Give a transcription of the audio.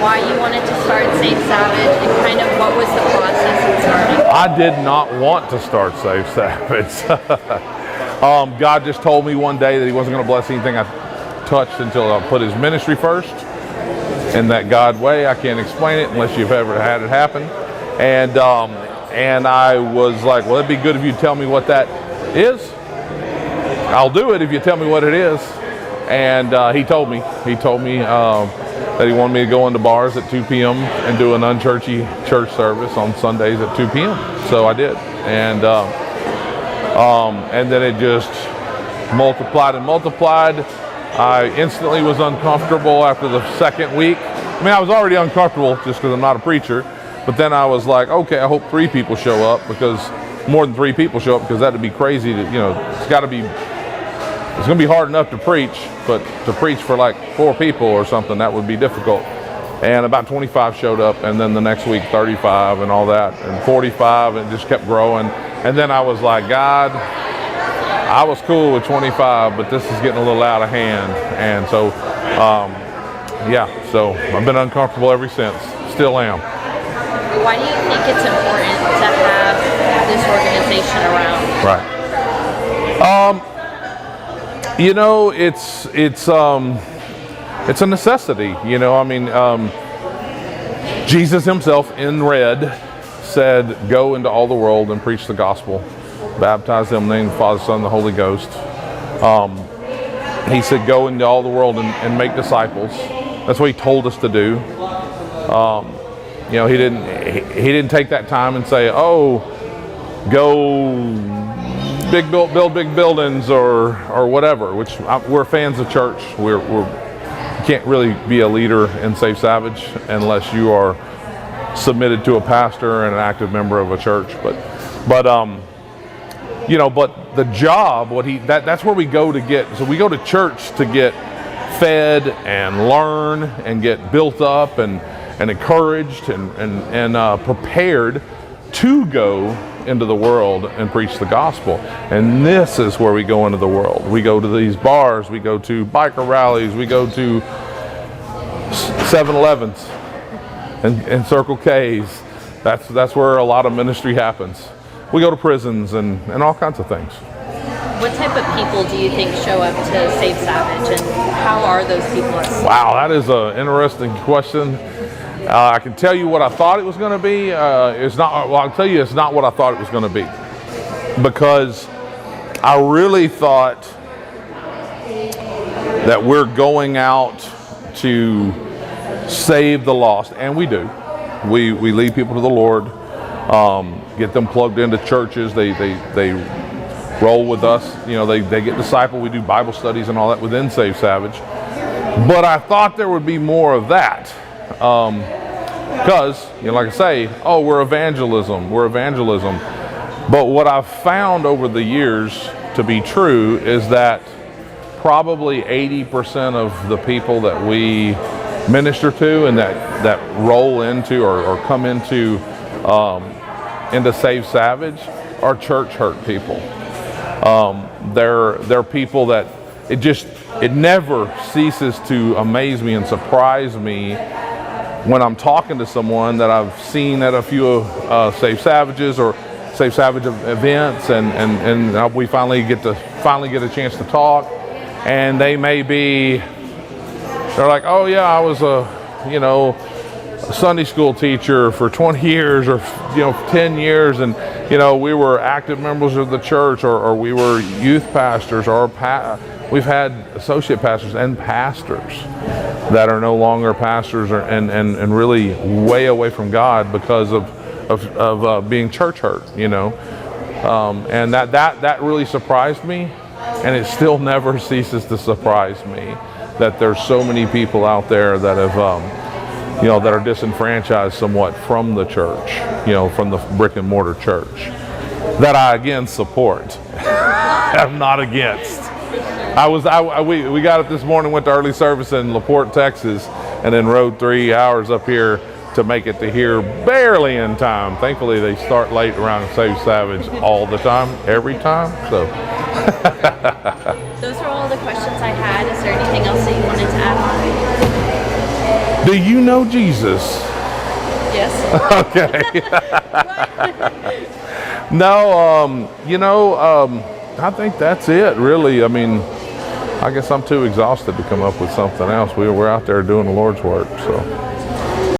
why you wanted to start Save Savage and kind of what was the process of starting? I did not want to start Save Savage. God just told me one day that he wasn't going to bless anything I touched until I put his ministry first. In that God way, I can't explain it unless you've ever had it happen. And I was like, well, it'd be good if you tell me what that is. I'll do it if you tell me what it is. And he told me that he wanted me to go into bars at 2 p.m. and do an unchurchy church service on Sundays at 2 p.m. So I did. And then it just multiplied and multiplied. I instantly was uncomfortable after the second week. I mean, I was already uncomfortable just because I'm not a preacher. But then I was like, okay, I hope 3 people show up, because more than 3 people show up, because that'd be crazy to, it's going to be hard enough to preach, but to preach for like 4 people or something, that would be difficult. And about 25 showed up, and then the next week 35 and all that, and 45, and it just kept growing. And then I was like, God, I was cool with 25, but this is getting a little out of hand. And so, so I've been uncomfortable ever since. Still am. Why do you think it's important to have this organization around? Right. It's a necessity. Jesus himself in red said, "Go into all the world and preach the gospel, baptize them in the name of the Father, Son, and the Holy Ghost." He said, "Go into all the world and make disciples." That's what he told us to do. He didn't take that time and say, "Oh, go build big buildings or whatever." Which we're fans of church. You can't really be a leader in Save Savage unless you are submitted to a pastor and an active member of a church. But the job, that's where we go to get. So we go to church to get fed and learn and get built up and encouraged and prepared to go into the world and preach the gospel. And this is where we go into the world. We go to these bars, we go to biker rallies, we go to 7-Elevens and Circle K's. That's where a lot of ministry happens. We go to prisons and all kinds of things. What type of people do you think show up to Save Savage, and how are those people? Wow, that is an interesting question. I can tell you what I thought it was going to be. I'll tell you it's not what I thought it was going to be, because I really thought that we're going out to save the lost, and we do. We lead people to the Lord, get them plugged into churches. They roll with us. They get discipled. We do Bible studies and all that within Save Savage. But I thought there would be more of that. Because, like I say, we're evangelism. But what I've found over the years to be true is that probably 80% of the people that we minister to and that roll into or come into Save Savage are church hurt people. They're people that it never ceases to amaze me and surprise me when I'm talking to someone that I've seen at a few Save Savages or Save Savage events, and we finally get a chance to talk, and they're like, "Oh yeah, I was a Sunday school teacher for 20 years or 10 years, and we were active members of the church, or we were youth pastors, or we've had associate pastors and pastors that are no longer pastors and really way away from God because of being church hurt, and that really surprised me, and it still never ceases to surprise me that there's so many people out there that have that are disenfranchised somewhat from the church, from the brick and mortar church, that I again support. I'm not against. We got up this morning, went to early service in LaPorte, Texas, and then rode 3 hours up here to make it to here barely in time. Thankfully, they start late around Save Savage all the time, every time. So. Those are all the questions I had. Is there anything else that you wanted to add on? Do you know Jesus? Yes. Okay. No, I think that's it, really. I mean, I guess I'm too exhausted to come up with something else. We're out there doing the Lord's work, so.